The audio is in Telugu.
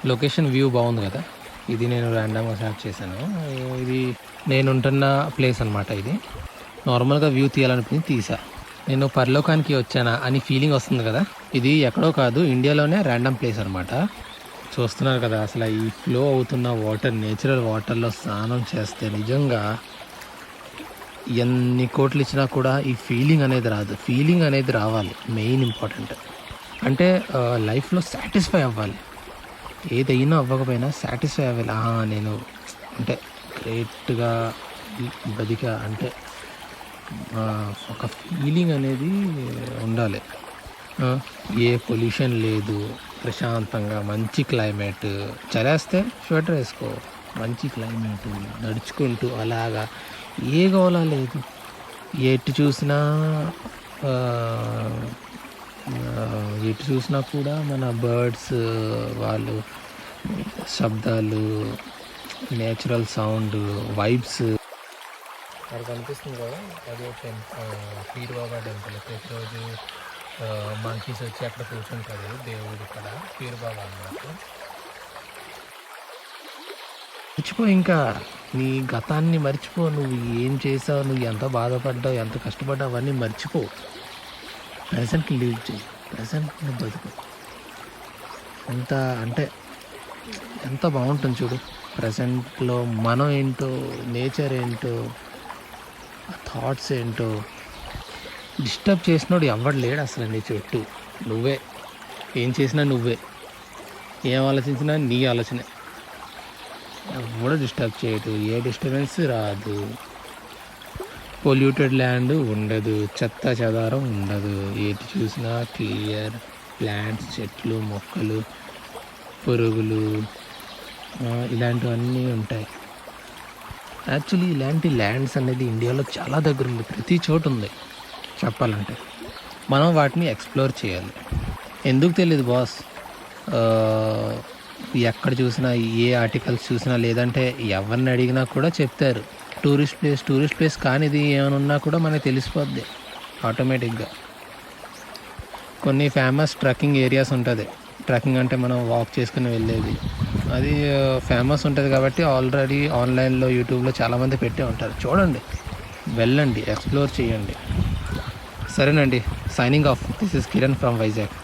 లొకేషన్ వ్యూ బాగుంది కదా. ఇది నేను ర్యాండమ్గా సెర్చ్ చేశాను. ఇది నేను ఉంటున్న ప్లేస్ అనమాట. ఇది నార్మల్గా వ్యూ తీయాలనిపించి తీసా. నేను పరలోకానికి వచ్చానా అని ఫీలింగ్ వస్తుంది కదా. ఇది ఎక్కడో కాదు, ఇండియాలోనే ర్యాండమ్ ప్లేస్ అనమాట. చూస్తున్నారు కదా, అసలు ఈ ఫ్లో అవుతున్న వాటర్, నేచురల్ వాటర్లో స్నానం చేస్తే నిజంగా ఎన్ని కోట్లు ఇచ్చినా కూడా ఈ ఫీలింగ్ అనేది రాదు. ఫీలింగ్ అనేది రావాలి, మెయిన్ ఇంపార్టెంట్. అంటే లైఫ్లో సాటిస్ఫై అవ్వాలి. ఏదైనా అవ్వకపోయినా సాటిస్ఫై అవ్వాలి. నేను అంటే గ్రేట్గా బతికా అంటే ఒక ఫీలింగ్ అనేది ఉండాలి. ఏ పొల్యూషన్ లేదు, ప్రశాంతంగా మంచి క్లైమేట్. చలేస్తే స్వెటర్ వేసుకో, మంచి క్లైమేట్, నడుచుకుంటూ అలాగా ఏ గోలా లేదు. ఎటు చూసినా కూడా మన బర్డ్స్ వాళ్ళు శబ్దాలు, నేచురల్ సౌండ్, వైబ్స్. అది కనిపిస్తుంది కదా, అది పీర్ బాబా టెంపుల్. ప్రతిరోజు మంకీస్ వచ్చి అక్కడ కూర్చుంటారు. దేవుడు ఇక్కడ పీర్ బాబా అన్నమాట. మర్చిపో, ఇంకా నీ గతాన్ని మర్చిపో. నువ్వు ఏం చేసావు, నువ్వు ఎంత బాధపడ్డావు, ఎంత కష్టపడ్డావు అవన్నీ మర్చిపో. ప్రజెంట్ లీవ్ చేయి, ప్రజెంట్ని బతుకు. ఎంత అంటే ఎంత బాగుంటుంది చూడు. ప్రజెంట్లో మనం ఏంటో, నేచర్ ఏంటో, థాట్స్ ఏంటో. డిస్టర్బ్ చేసినోడు ఎవడు లేడు అసలు నీ చుట్టూ. నువ్వే ఏం చేసినా నువ్వే, ఏం ఆలోచించినా నీ ఆలోచనే. ఎవడో డిస్టర్బ్ చేయదు, ఏ డిస్టర్బెన్స్ రాదు. పొల్యూటెడ్ ల్యాండ్ ఉండదు, చెత్త చెదారం ఉండదు. ఏది చూసినా క్లియర్. ప్లాంట్స్, చెట్లు, మొక్కలు, పురుగులు, ఇలాంటివన్నీ ఉంటాయి. యాక్చువల్లీ ఇలాంటి ల్యాండ్స్ అనేది ఇండియాలో చాలా దగ్గర ఉంది, ప్రతి చోటు ఉంది చెప్పాలంటే. మనం వాటిని ఎక్స్ప్లోర్ చేయాలి. ఎందుకు తెలియదు బాస్. ఎక్కడ చూసినా, ఏ ఆర్టికల్స్ చూసినా, లేదంటే ఎవరిని అడిగినా కూడా చెప్తారు టూరిస్ట్ ప్లేస్ కానిది ఏమైనా ఉన్నా కూడా మనకి తెలిసిపోద్ది ఆటోమేటిక్గా. కొన్ని ఫేమస్ ట్రెక్కింగ్ ఏరియాస్ ఉంటుంది. ట్రెక్కింగ్ అంటే మనం వాక్ చేసుకుని వెళ్ళేది, అది ఫేమస్ ఉంటుంది కాబట్టి ఆల్రెడీ ఆన్లైన్లో, యూట్యూబ్లో చాలామంది పెట్టే ఉంటారు. చూడండి, వెళ్ళండి, ఎక్స్ప్లోర్ చేయండి. సరేనండి, signing off. This is Kiran from Vizag.